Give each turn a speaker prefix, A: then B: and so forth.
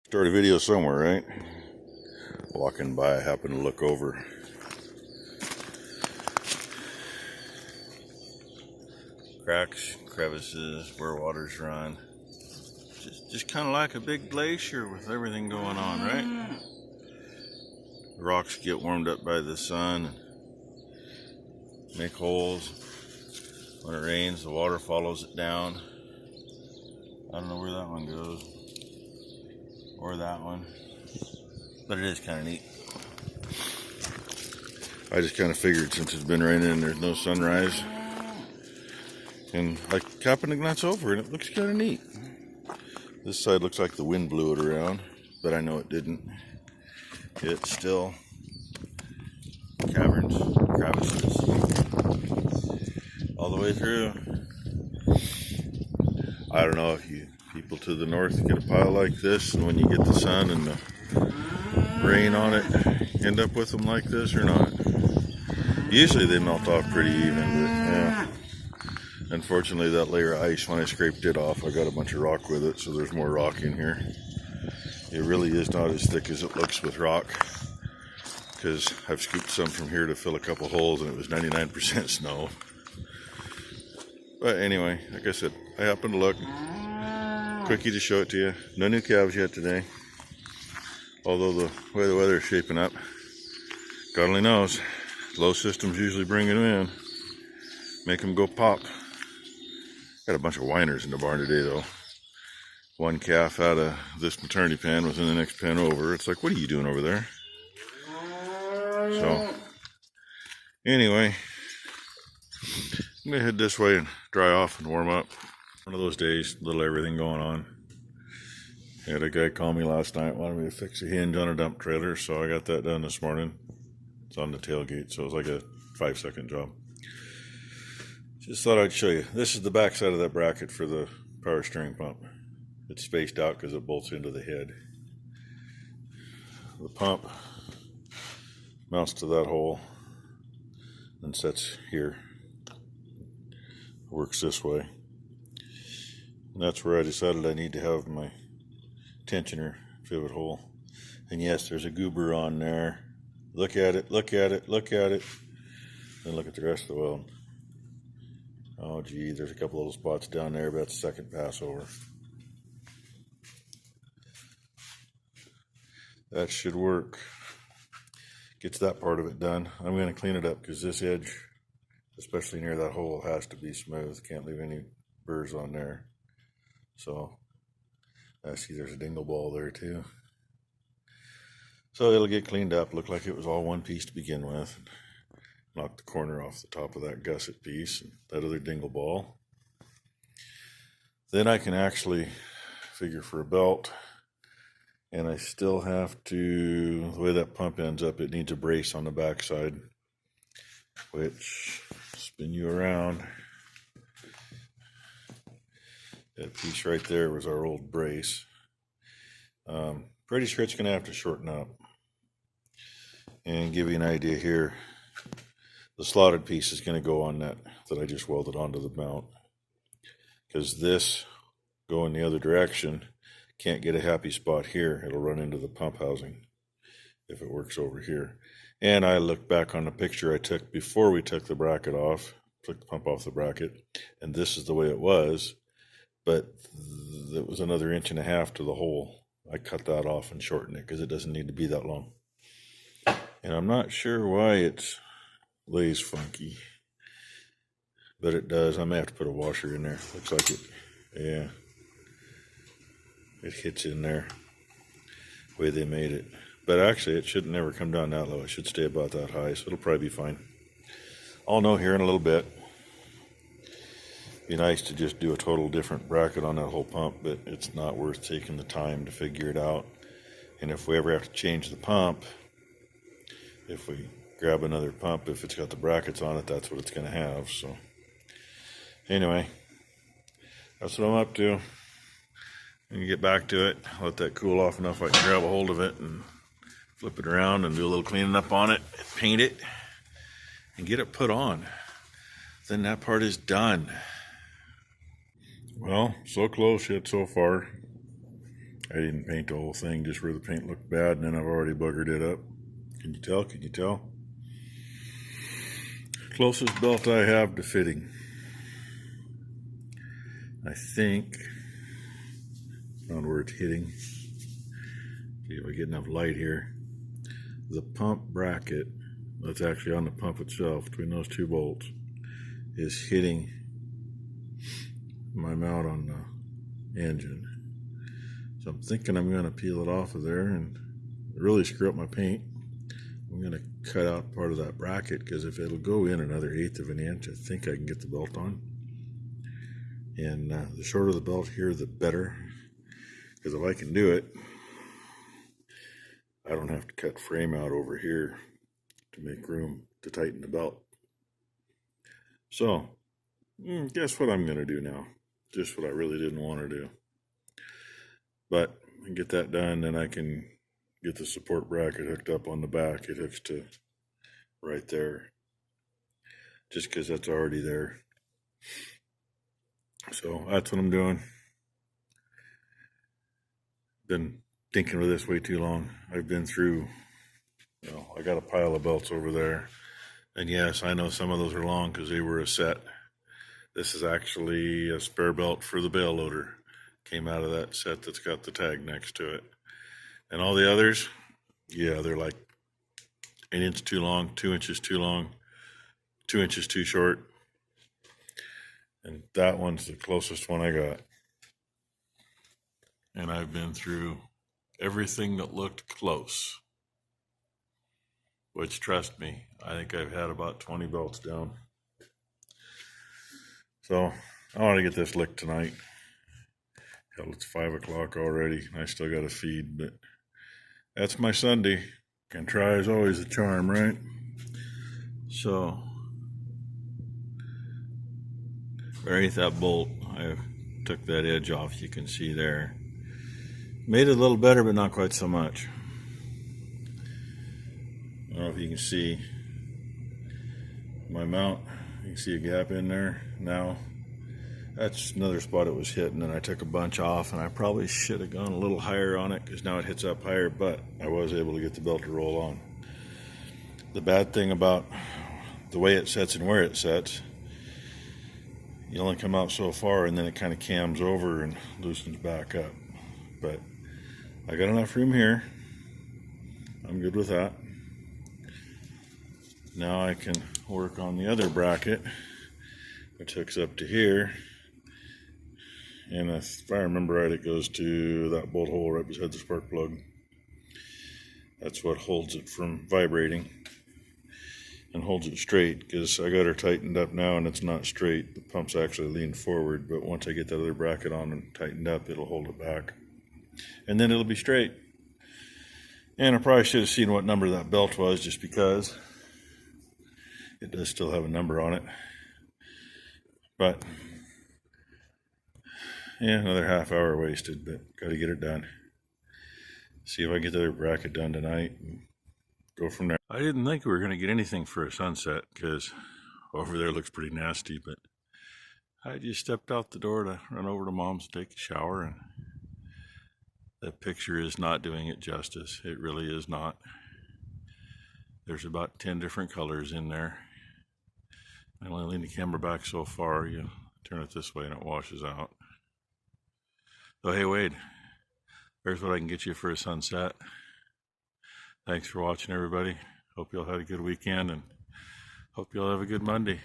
A: Start a video somewhere, right? Walking by, I happen to look over. Cracks, crevices, where waters run. Just kind of like a big glacier with everything going on, right? The rocks get warmed up by the sun and make holes. When it rains, the water follows it down. I don't know where that one goes, or that one, but it is kind of neat. I just kind of figured since it's been raining and there's no sunrise, and I happened to glance over and it looks kind of neat. This side looks like the wind blew it around, but I know it didn't. It's still caverns, crevices, all the way through. I don't know if you people to the north get a pile like this, and when you get the sun and the rain on it, end up with them like this or not. Usually they melt off pretty even, but yeah. Unfortunately, that layer of ice, when I scraped it off, I got a bunch of rock with it, so there's more rock in here. It really is not as thick as it looks with rock, because I've scooped some from here to fill a couple holes, and it was 99% snow. But anyway, like I said, I happened to look. Quickie to show it to you. No new calves yet today. Although the way the weather is shaping up, God only knows. Low systems usually bring them in. Make them go pop. Got a bunch of whiners in the barn today though. One calf out of this maternity pen was in the next pen over. It's like, what are you doing over there? So, anyway, I'm gonna head this way and dry off and warm up. One of those days, little everything going on. Had a guy call me last night, wanted me to fix a hinge on a dump trailer, so I got that done this morning. It's on the tailgate, so it was like a 5-second job. Just thought I'd show you. This is the back side of that bracket for the power steering pump. It's spaced out because it bolts into the head. The pump mounts to that hole and sets here. Works this way. And that's where I decided I need to have my tensioner pivot hole. And yes, there's a goober on there. Look at it, look at it, look at it. Then look at the rest of the weld. Oh gee, there's a couple little spots down there, but that's the second pass over. That should work. Gets that part of it done. I'm going to clean it up because this edge, especially near that hole, has to be smooth. Can't leave any burrs on there. So, I see there's a dingle ball there too. So it'll get cleaned up, look like it was all one piece to begin with. Knock the corner off the top of that gusset piece and that other dingle ball. Then I can actually figure for a belt. And I still have to, the way that pump ends up, it needs a brace on the backside, which, spin you around. That piece right there was our old brace. Pretty sure it's going to have to shorten up. And give you an idea here, the slotted piece is going to go on that I just welded onto the mount. Because this, going the other direction, can't get a happy spot here. It'll run into the pump housing if it works over here. And I looked back on the picture I took before we took the bracket off, took the pump off the bracket, and this is the way it was. But it was another 1.5 inches to the hole. I cut that off and shortened it because it doesn't need to be that long. And I'm not sure why it lays funky, but it does. I may have to put a washer in there. Looks like it, yeah. It hits in there the way they made it. But actually, it should never come down that low. It should stay about that high, so it'll probably be fine. I'll know here in a little bit. Be nice to just do a total different bracket on that whole pump, but it's not worth taking the time to figure it out. And if we ever have to change the pump, if we grab another pump, if it's got the brackets on it, that's what it's going to have. So anyway, that's what I'm up to. And you get back to it, let that cool off enough I can grab a hold of it and flip it around and do a little cleaning up on it, paint it, and get it put on. Then that part is done. Well, so close yet so far. I didn't paint the whole thing, just where the paint looked bad, and then I've already buggered it up. Can you tell? Can you tell? Closest belt I have to fitting. I think, around where it's hitting. See if I get enough light here. The pump bracket that's actually on the pump itself, between those two bolts, is hitting my mount on the engine. So I'm thinking I'm going to peel it off of there and really screw up my paint. I'm going to cut out part of that bracket, because if it'll go in another 1/8 of an inch, I think I can get the belt on. And the shorter the belt here, the better, because if I can do it, I don't have to cut frame out over here to make room to tighten the belt. So, guess what I'm going to do now? Just what I really didn't want to do. But I can get that done, then I can get the support bracket hooked up on the back. It hooks to right there, just because that's already there. So that's what I'm doing. Been thinking of this way too long. I've been through, I got a pile of belts over there. And yes, I know some of those are long because they were a set. This is actually a spare belt for the bail loader. Came out of that set that's got the tag next to it. And all the others, yeah, they're like 1 inch too long, 2 inches too long, 2 inches too short. And that one's the closest one I got. And I've been through everything that looked close. Which, trust me, I think I've had about 20 belts down. So I want to get this licked tonight. Hell, it's 5 o'clock already, and I still got to feed, but that's my Sunday. Can try is always a charm, right? So, underneath that bolt, I took that edge off, you can see there. Made it a little better, but not quite so much. I don't know if you can see my mount. You can see a gap in there now. That's another spot it was hitting, and I took a bunch off, and I probably should have gone a little higher on it, because now it hits up higher, but I was able to get the belt to roll on. The bad thing about the way it sets and where it sets, you only come out so far, and then it kind of cams over and loosens back up. But I got enough room here. I'm good with that. Now I can work on the other bracket, which hooks up to here. And if I remember right, it goes to that bolt hole right beside the spark plug. That's what holds it from vibrating and holds it straight, because I got her tightened up now and it's not straight. The pump's actually leaned forward, but once I get that other bracket on and tightened up, it'll hold it back. And then it'll be straight. And I probably should have seen what number that belt was, just because it does still have a number on it. But yeah, another half hour wasted, but got to get it done. See if I get the other bracket done tonight and go from there. I didn't think we were going to get anything for a sunset, because over there looks pretty nasty, but I just stepped out the door to run over to Mom's to take a shower, and that picture is not doing it justice. It really is not. There's about 10 different colors in there. I only lean the camera back so far. You turn it this way and it washes out. So hey Wade, there's what I can get you for a sunset. Thanks for watching, everybody. Hope you all had a good weekend, and hope you all have a good Monday.